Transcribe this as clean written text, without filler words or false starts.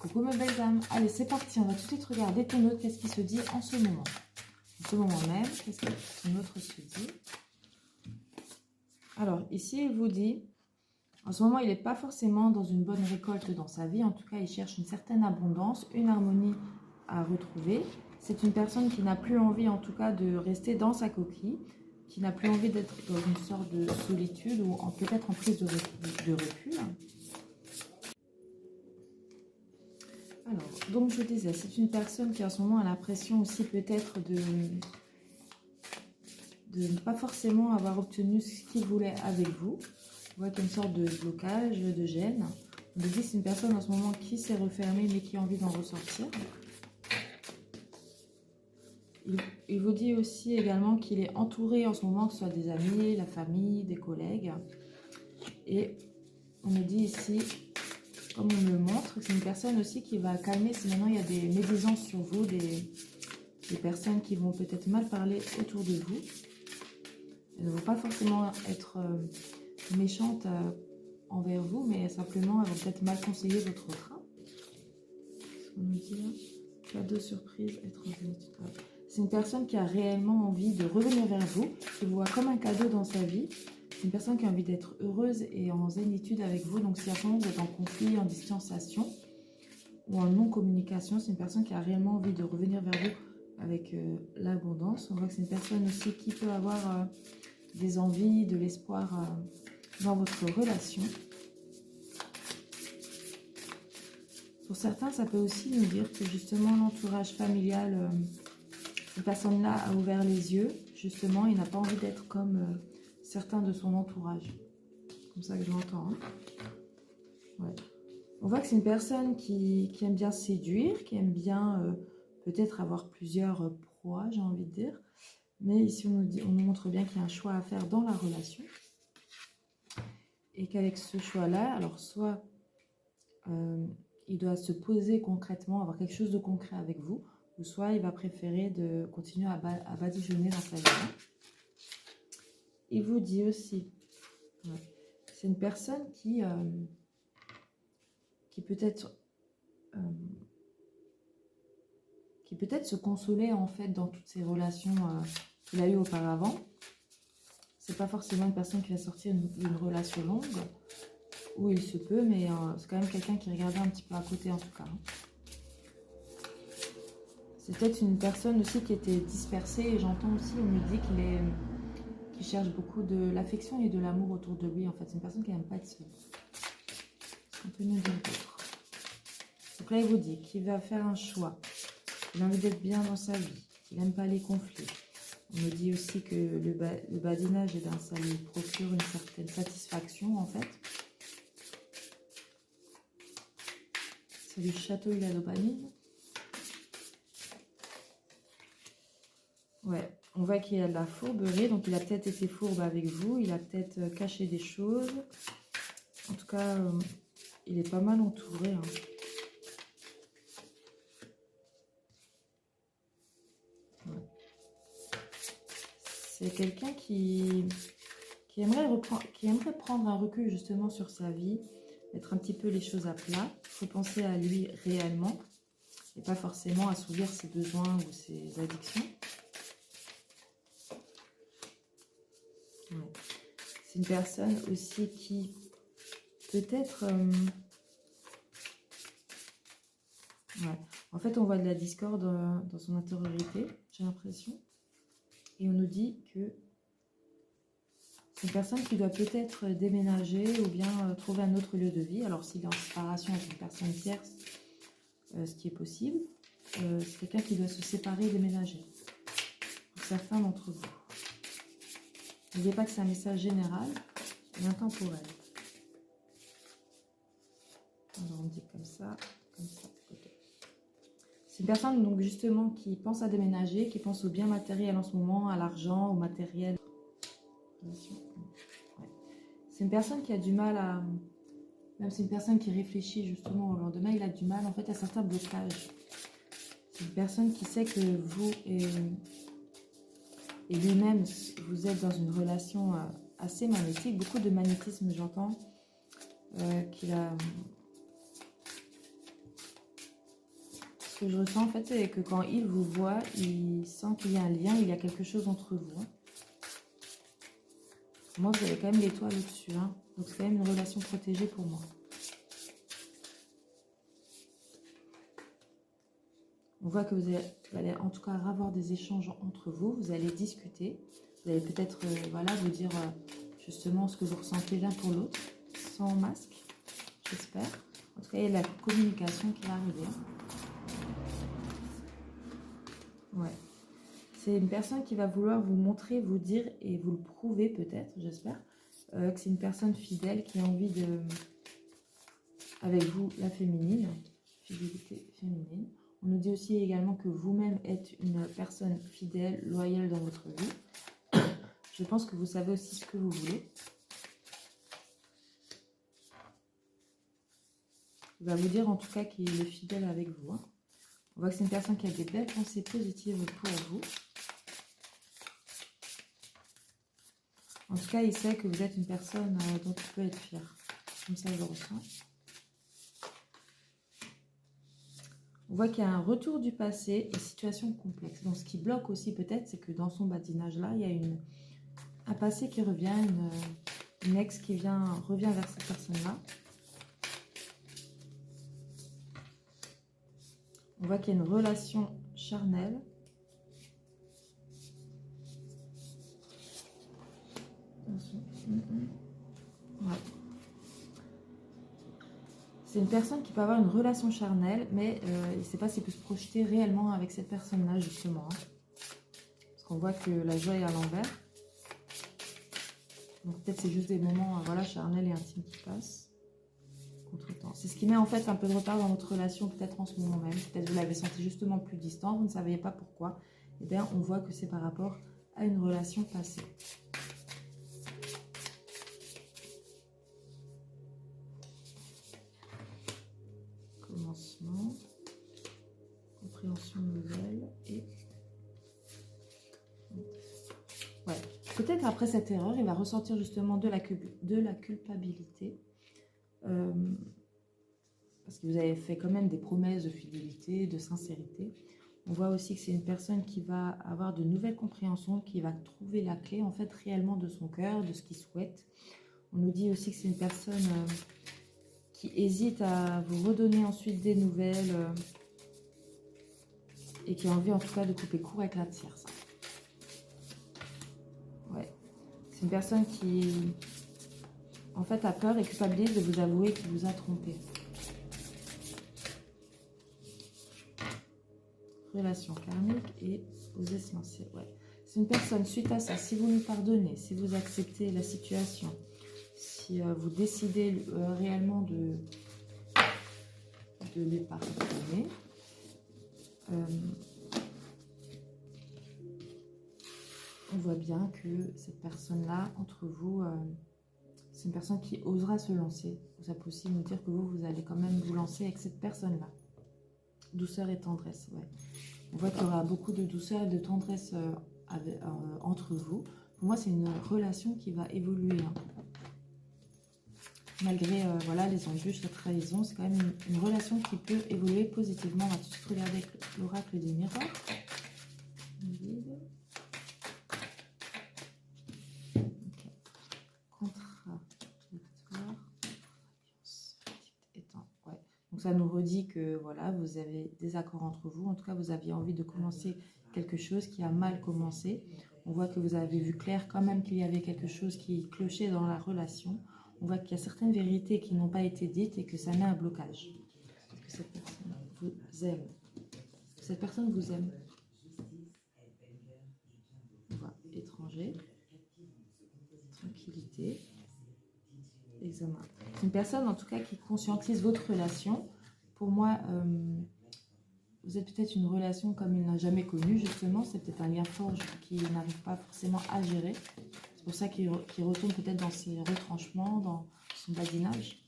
Coucou mes belles âmes. Allez, c'est parti. On va tout de suite regarder ton autre. Qu'est-ce qui se dit en ce moment? En ce moment même, qu'est-ce que ton autre se dit? Alors, ici, il vous dit, en ce moment, il n'est pas forcément dans une bonne récolte dans sa vie. En tout cas, il cherche une certaine abondance, une harmonie à retrouver. C'est une personne qui n'a plus envie, en tout cas, de rester dans sa coquille, qui n'a plus envie d'être dans une sorte de solitude ou peut-être en prise de recul. Alors, donc je disais, c'est une personne qui en ce moment a l'impression aussi peut-être de ne pas forcément avoir obtenu ce qu'il voulait avec vous. On voit qu'il y a une sorte de blocage, de gêne. On dit que c'est une personne en ce moment qui s'est refermée mais qui a envie d'en ressortir. Il vous dit aussi également qu'il est entouré en ce moment, que ce soit des amis, la famille, des collègues. Et on me dit ici, comme on me le montre, c'est une personne aussi qui va calmer si maintenant il y a des médisances sur vous, des personnes qui vont peut-être mal parler autour de vous. Elles ne vont pas forcément être méchantes envers vous, mais simplement elles vont peut-être mal conseiller votre train. Qu'est-ce qu'on nous dit là? Cadeau surprise, être en zénitude. C'est une personne qui a réellement envie de revenir vers vous, qui vous voit comme un cadeau dans sa vie. C'est une personne qui a envie d'être heureuse et en zénitude avec vous. Donc si à ce moment vous êtes en conflit, en distanciation ou en non-communication, c'est une personne qui a réellement envie de revenir vers vous avec l'abondance. On voit que c'est une personne aussi qui peut avoir des envies, de l'espoir dans votre relation. Pour certains, ça peut aussi nous dire que justement l'entourage familial, cette personne-là a ouvert les yeux, justement, il n'a pas envie d'être comme certains de son entourage. Comme ça que je l'entends. Hein. Ouais. On voit que c'est une personne qui aime bien séduire, qui aime bien peut-être avoir plusieurs proies, j'ai envie de dire. Mais ici, on nous montre bien qu'il y a un choix à faire dans la relation. Et qu'avec ce choix-là, alors soit il doit se poser concrètement, avoir quelque chose de concret avec vous, ou soit il va préférer de continuer à badigeonner dans sa vie. Il vous dit aussi, c'est une personne qui peut-être se consoler en fait dans toutes ces relations qu'il a eues auparavant. C'est pas forcément une personne qui va sortir d'une relation longue, où il se peut, mais c'est quand même quelqu'un qui regardait un petit peu à côté en tout cas. C'est peut-être une personne aussi qui était dispersée, et j'entends aussi, on me dit qu'il cherche beaucoup de l'affection et de l'amour autour de lui. En fait, c'est une personne qui n'aime pas être seule. On peut nous dire d'autres. Donc là, il vous dit qu'il va faire un choix. Il a envie d'être bien dans sa vie. Il n'aime pas les conflits. On me dit aussi que le badinage, ça lui procure une certaine satisfaction, en fait. Ça lui chatouille la dopamine. Ouais, on voit qu'il y a de la fourberie, donc il a peut-être été fourbe avec vous, il a peut-être caché des choses. En tout cas, il est pas mal entouré. Hein. Ouais. C'est quelqu'un qui aimerait prendre un recul justement sur sa vie, mettre un petit peu les choses à plat, repenser à lui réellement, et pas forcément assouvir ses besoins ou ses addictions. Ouais. C'est une personne aussi qui peut-être... ouais. En fait, on voit de la discorde dans son intériorité, j'ai l'impression. Et on nous dit que c'est une personne qui doit peut-être déménager ou bien trouver un autre lieu de vie. Alors, s'il est en séparation avec une personne tierce, ce qui est possible, c'est quelqu'un qui doit se séparer et déménager. Pour certains d'entre vous. N'oubliez pas que c'est un message général et intemporel. Alors, on dit comme ça, ok. C'est une personne donc justement qui pense à déménager, qui pense au bien matériel en ce moment, à l'argent, au matériel. Ouais. C'est une personne qui a du mal à... Même c'est une personne qui réfléchit justement au lendemain, il a du mal en fait à certains blocages. C'est une personne qui sait que vous et lui-même, vous êtes dans une relation assez magnétique, beaucoup de magnétisme j'entends, qu'il a... que je ressens en fait, c'est que quand il vous voit, il sent qu'il y a un lien, il y a quelque chose entre vous. Hein. Moi, vous avez quand même l'étoile au-dessus. Hein. Donc, c'est quand même une relation protégée pour moi. On voit que vous allez en tout cas avoir des échanges entre vous. Vous allez discuter. Vous allez peut-être voilà, vous dire justement ce que vous ressentez l'un pour l'autre. Sans masque, j'espère. En tout cas, il y a la communication qui va arriver. Ouais. C'est une personne qui va vouloir vous montrer, vous dire et vous le prouver peut-être, j'espère, que c'est une personne fidèle qui a envie de... Avec vous, la féminine, fidélité féminine. On nous dit aussi également que vous-même êtes une personne fidèle, loyale dans votre vie. Je pense que vous savez aussi ce que vous voulez. Il va vous dire en tout cas qu'il est fidèle avec vous. Hein. On voit que c'est une personne qui a des belles pensées positives pour vous. En tout cas, il sait que vous êtes une personne dont il peut être fier. Comme ça, je le ressens. On voit qu'il y a un retour du passé et situation complexe. Donc, ce qui bloque aussi peut-être, c'est que dans son badinage-là, il y a un passé qui revient, une ex qui revient vers cette personne-là. On voit qu'il y a une relation charnelle. Ouais. C'est une personne qui peut avoir une relation charnelle, mais il ne sait pas s'il peut se projeter réellement avec cette personne-là, justement. Hein. Parce qu'on voit que la joie est à l'envers. Donc peut-être c'est juste des moments voilà, charnels et intimes qui passent. Contre-temps. C'est ce qui met en fait un peu de retard dans votre relation, peut-être en ce moment même. Peut-être vous l'avez senti justement plus distant, vous ne saviez pas pourquoi. Et bien on voit que c'est par rapport à une relation passée. Commencement, compréhension nouvelle et... Ouais. Peut-être après cette erreur, il va ressentir justement de la culpabilité. Parce que vous avez fait quand même des promesses de fidélité, de sincérité. On voit aussi que c'est une personne qui va avoir de nouvelles compréhensions, qui va trouver la clé en fait réellement de son cœur, de ce qu'il souhaite. On nous dit aussi que c'est une personne qui hésite à vous redonner ensuite des nouvelles et qui a envie en tout cas de couper court avec la tierce. Ouais. C'est une personne qui en fait a peur et culpabilise de vous avouer qu'il vous a trompé. Relation karmique et oser se lancer. Ouais. C'est une personne, suite à ça, si vous nous pardonnez, si vous acceptez la situation, si vous décidez réellement de lui pardonner, on voit bien que cette personne-là, entre vous, c'est une personne qui osera se lancer. Ça peut aussi nous dire que vous allez quand même vous lancer avec cette personne-là. Douceur et tendresse, ouais. On voit qu'il y aura beaucoup de douceur et de tendresse entre vous. Pour moi, c'est une relation qui va évoluer. Hein. Malgré voilà, les embûches, la trahison, c'est quand même une relation qui peut évoluer positivement. On va tout de suite regarder avec l'oracle des miroirs. Okay. Contradictoire. Ouais. Donc ça nous redit que voilà, vous avez des accords entre vous. En tout cas, vous aviez envie de commencer quelque chose qui a mal commencé. On voit que vous avez vu clair quand même qu'il y avait quelque chose qui clochait dans la relation. On voit qu'il y a certaines vérités qui n'ont pas été dites et que ça met un blocage. Est-ce que cette personne vous aime? Cette personne vous aime. On voit étranger, tranquillité, examen. C'est une personne en tout cas qui conscientise votre relation. Pour moi, vous êtes peut-être une relation comme il n'a jamais connue, justement. C'est peut-être un lien fort qui n'arrive pas forcément à gérer. C'est pour ça qu'il retourne peut-être dans ses retranchements, dans son badinage.